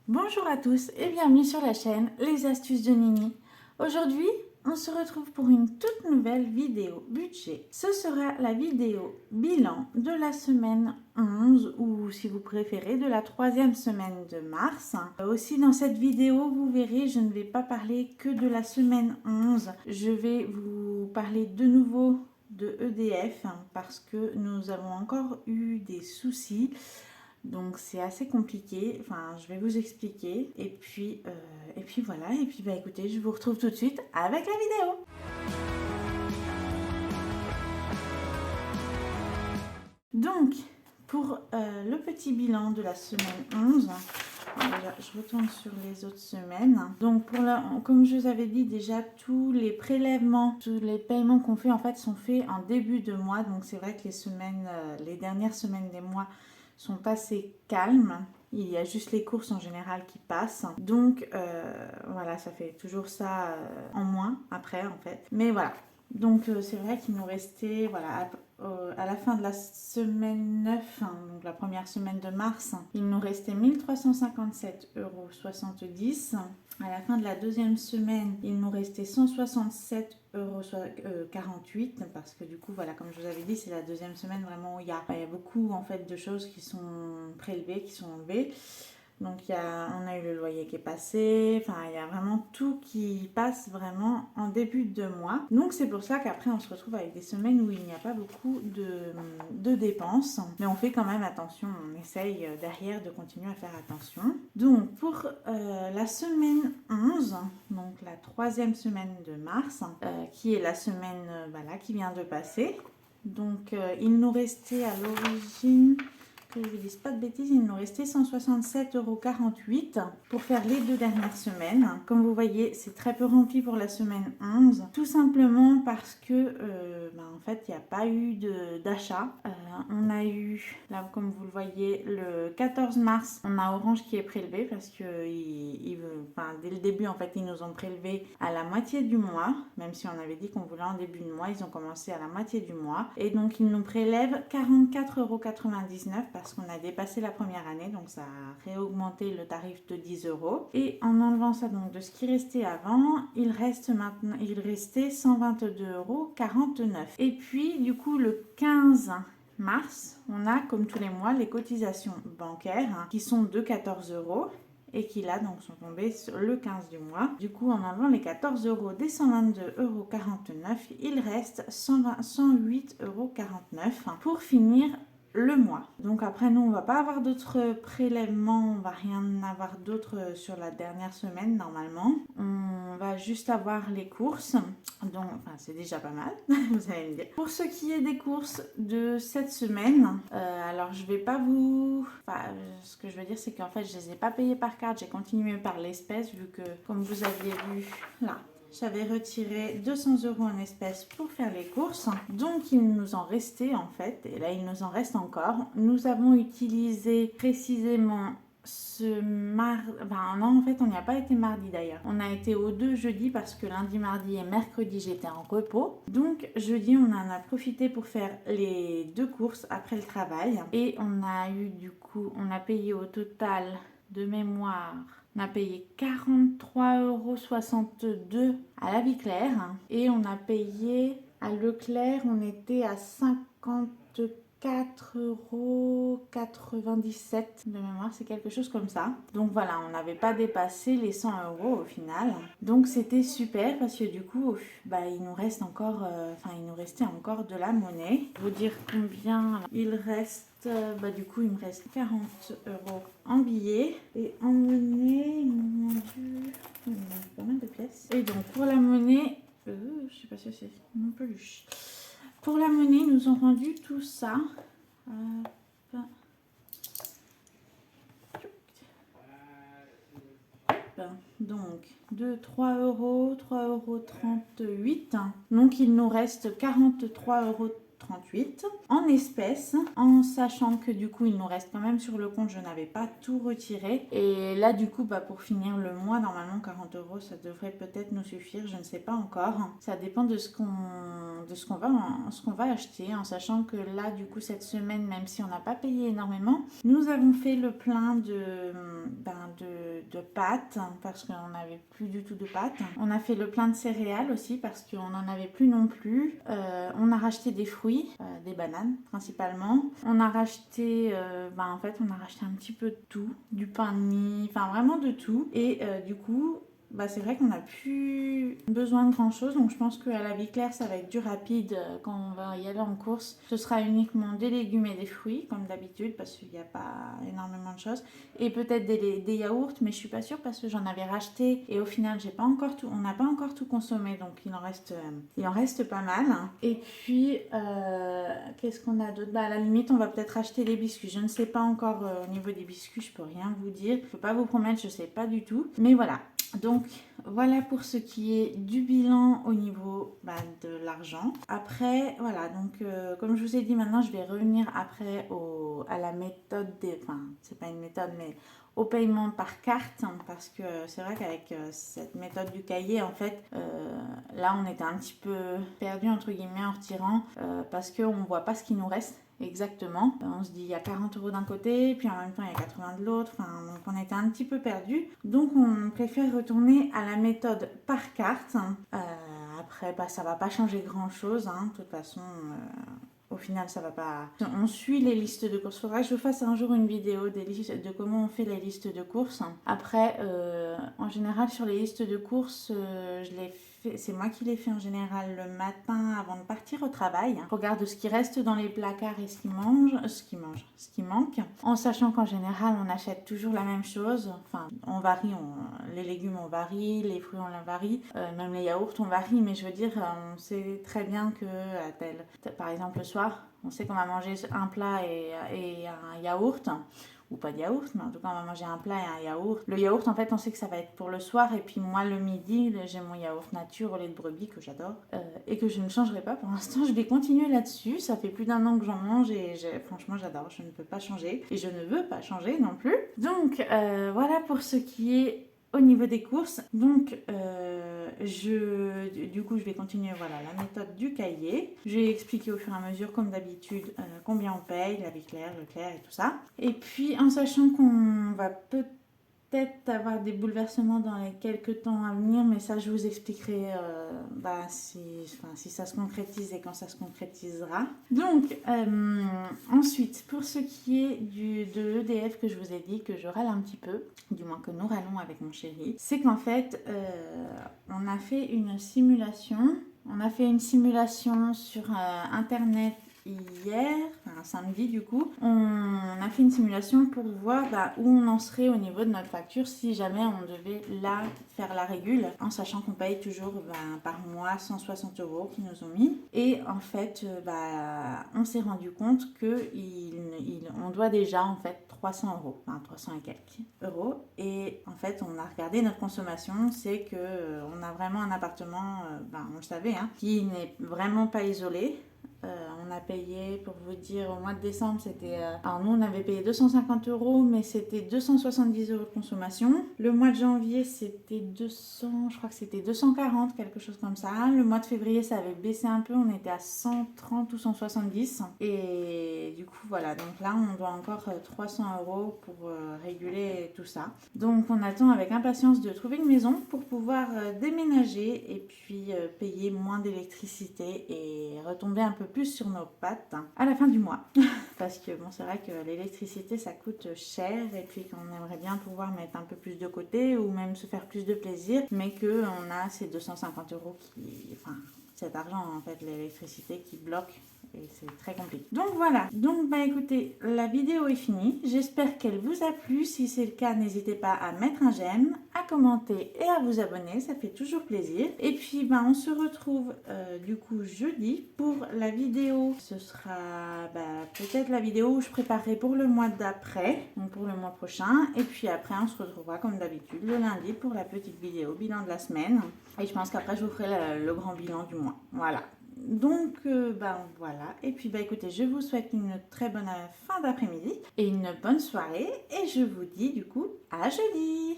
Bonjour à tous et bienvenue sur la chaîne Les Astuces de Nini. Aujourd'hui, on se retrouve pour une toute nouvelle vidéo budget. Ce sera la vidéo bilan de la semaine 11 ou si vous préférez de la troisième semaine de mars. Aussi dans cette vidéo, vous verrez, je ne vais pas parler que de la semaine 11. Je vais vous parler de nouveau de EDF parce que nous avons encore eu des soucis. Donc c'est assez compliqué, enfin je vais vous expliquer et puis voilà, et puis bah écoutez, je vous retrouve tout de suite avec la vidéo. Donc pour le petit bilan de la semaine 11, déjà je retourne sur les autres semaines. Donc comme je vous avais dit déjà, tous les prélèvements, tous les paiements qu'on fait en fait sont faits en début de mois. Donc c'est vrai que les dernières semaines des mois sont assez calmes. Il y a juste les courses en général qui passent. Donc voilà, ça fait toujours ça en moins après en fait. Mais voilà. Donc c'est vrai qu'il nous restait, voilà, à la fin de la semaine 9, hein, donc la première semaine de mars, il nous restait 1357,70 €. À la fin de la deuxième semaine, il nous restait 167,48 € parce que du coup, voilà, comme je vous avais dit, c'est la deuxième semaine vraiment où il y a beaucoup en fait de choses qui sont prélevées, qui sont enlevées. Donc on a eu le loyer qui est passé, enfin il y a vraiment tout qui passe vraiment en début de mois. Donc c'est pour ça qu'après on se retrouve avec des semaines où il n'y a pas beaucoup de dépenses. Mais on fait quand même attention, on essaye derrière de continuer à faire attention. Donc pour la semaine 11, donc la troisième semaine de mars, qui est la semaine qui vient de passer. Donc il nous restait à l'origine, que je ne vous dise pas de bêtises, il nous restait 167,48 € pour faire les deux dernières semaines. Comme vous voyez, c'est très peu rempli pour la semaine 11, tout simplement parce que en fait, il n'y a pas eu d'achat. On a eu, là comme vous le voyez, le 14 mars, on a Orange qui est prélevé parce que dès le début, en fait, ils nous ont prélevé à la moitié du mois, même si on avait dit qu'on voulait en début de mois, ils ont commencé à la moitié du mois. Et donc, ils nous prélèvent 44,99 € parce qu'on a dépassé la première année, donc ça a réaugmenté le tarif de 10 €. Et en enlevant ça donc de ce qui restait avant, il restait 122,49 €. Et puis, du coup, le 15 mars, on a comme tous les mois les cotisations bancaires qui sont de 14 € et qui là donc sont tombées sur le 15 du mois. Du coup, en enlevant les 14 € des 122,49 €, il reste 108,49 € pour finir le mois. Donc après, nous on va pas avoir d'autres prélèvements, on va rien avoir d'autre sur la dernière semaine normalement. On va juste avoir les courses, donc enfin c'est déjà pas mal, vous allez me dire. Pour ce qui est des courses de cette semaine, alors je vais pas ce que je veux dire c'est qu'en fait je les ai pas payées par carte, j'ai continué par l'espèce vu que comme vous aviez vu là, j'avais retiré 200 € en espèces pour faire les courses. Donc il nous en restait en fait, et là il nous en reste encore. Nous avons utilisé précisément non, en fait on n'y a pas été mardi d'ailleurs. On a été aux deux jeudi parce que lundi, mardi et mercredi j'étais en repos. Donc jeudi on en a profité pour faire les deux courses après le travail. Et on a payé au total de mémoire, on a payé 43,62 € à la Vie Claire et on a payé à Leclerc, on était à 54,97 € de mémoire, c'est quelque chose comme ça. Donc voilà, on n'avait pas dépassé les 100 € au final. Donc c'était super parce que du coup, il nous restait encore de la monnaie. Je vais vous dire combien il reste. Du coup, il me reste 40 € en billets et en monnaie, il me manque pas mal de pièces. Et donc pour la monnaie, je sais pas si c'est non plus. Pour la monnaie, ils nous ont rendu tout ça. Donc de 3 €, 3,38 €. Donc il nous reste 43,38 38 en espèces, en sachant que du coup il nous reste quand même sur le compte, je n'avais pas tout retiré. Et là du coup pour finir le mois, normalement 40 € ça devrait peut-être nous suffire, je ne sais pas encore. Ça dépend de ce qu'on va acheter, en sachant que là du coup cette semaine, même si on n'a pas payé énormément, nous avons fait le plein de pâtes parce qu'on n'avait plus du tout de pâtes. On a fait le plein de céréales aussi parce qu'on n'en avait plus non plus. On a racheté des fruits, des bananes principalement. On a racheté, en fait, on a racheté un petit peu de tout, du pain de mie, enfin vraiment de tout. Et du coup, c'est vrai qu'on n'a plus besoin de grand chose, donc je pense qu'à la vie claire ça va être du rapide quand on va y aller en course. Ce sera uniquement des légumes et des fruits comme d'habitude parce qu'il n'y a pas énormément de choses, et peut-être des yaourts, mais je suis pas sûre parce que j'en avais racheté et au final on n'a pas encore tout consommé, donc il en reste pas mal. Et puis qu'est-ce qu'on a d'autre? À la limite on va peut-être acheter des biscuits, je ne sais pas encore au niveau des biscuits, je peux rien vous dire, je peux pas vous promettre, je sais pas du tout, mais voilà. Donc voilà pour ce qui est du bilan au niveau de l'argent. Après voilà, donc comme je vous ai dit, maintenant je vais revenir après à la méthode c'est pas une méthode mais au paiement par carte, parce que c'est vrai qu'avec cette méthode du cahier en fait là on était un petit peu perdu entre guillemets en retirant parce qu'on ne voit pas ce qui nous reste exactement. On se dit il y a 40 € d'un côté, puis en même temps il y a 80 de l'autre, donc on était un petit peu perdu. Donc on préfère retourner à la méthode par carte. Après ça va pas changer grand chose, de toute façon au final ça va pas. On suit les listes de courses. Faudra que je fasse un jour une vidéo de comment on fait les listes de courses. Après en général sur les listes de courses c'est moi qui les fais en général le matin avant de partir au travail. Je regarde ce qui reste dans les placards et ce qui manque, en sachant qu'en général on achète toujours la même chose. Enfin on varie, les légumes on varie, les fruits on varie, même les yaourts on varie, mais je veux dire on sait très bien que par exemple le soir on sait qu'on va manger un plat et un yaourt, ou pas de yaourt, mais en tout cas on va manger un plat et un yaourt. Le yaourt en fait on sait que ça va être pour le soir, et puis moi le midi j'ai mon yaourt nature au lait de brebis que j'adore et que je ne changerai pas pour l'instant. Je vais continuer là-dessus, ça fait plus d'1 an que j'en mange et franchement j'adore, je ne peux pas changer et je ne veux pas changer non plus. Donc voilà pour ce qui est au niveau des courses. Donc du coup je vais continuer la méthode du cahier. Je vais expliquer au fur et à mesure comme d'habitude combien on paye, la vie claire, Leclerc et tout ça. Et puis en sachant qu'on va peut-être avoir des bouleversements dans les quelques temps à venir, mais ça je vous expliquerai si ça se concrétise et quand ça se concrétisera. Donc ensuite pour ce qui est de l'EDF que je vous ai dit que je râle un petit peu, du moins que nous râlons avec mon chéri, c'est qu'en fait on a fait une simulation sur internet hier, samedi du coup. On a fait une simulation pour voir où on en serait au niveau de notre facture si jamais on devait faire la régule, en sachant qu'on paye toujours par mois 160 € qu'ils nous ont mis. Et en fait on s'est rendu compte qu'on doit déjà en fait 300 €, 300 et quelques euros. Et en fait on a regardé notre consommation, c'est que on a vraiment un appartement, on le savait, qui n'est vraiment pas isolé. On a payé, pour vous dire, au mois de décembre, c'était... alors nous, on avait payé 250 €, mais c'était 270 € de consommation. Le mois de janvier, c'était 200, je crois que c'était 240, quelque chose comme ça. Le mois de février, ça avait baissé un peu, on était à 130 ou 170. Et du coup, voilà, donc là, on doit encore 300 € pour réguler tout ça. Donc, on attend avec impatience de trouver une maison pour pouvoir déménager et puis payer moins d'électricité et retomber un peu plus sur nos pattes à la fin du mois. Parce que c'est vrai que l'électricité ça coûte cher, et puis qu'on aimerait bien pouvoir mettre un peu plus de côté ou même se faire plus de plaisir, mais qu'on a ces 250 € cet argent en fait, l'électricité qui bloque. Et c'est très compliqué. Donc voilà, donc écoutez, la vidéo est finie. J'espère qu'elle vous a plu. Si c'est le cas, n'hésitez pas à mettre un j'aime, à commenter et à vous abonner, ça fait toujours plaisir. Et puis on se retrouve du coup jeudi pour la vidéo. Ce sera peut-être la vidéo où je préparerai pour le mois d'après, donc pour le mois prochain. Et puis après on se retrouvera comme d'habitude le lundi pour la petite vidéo bilan de la semaine. Et je pense qu'après je vous ferai le grand bilan du mois. Voilà. Ben voilà. Et puis bah écoutez, je vous souhaite une très bonne fin d'après-midi et une bonne soirée. Et je vous dis du coup à jeudi.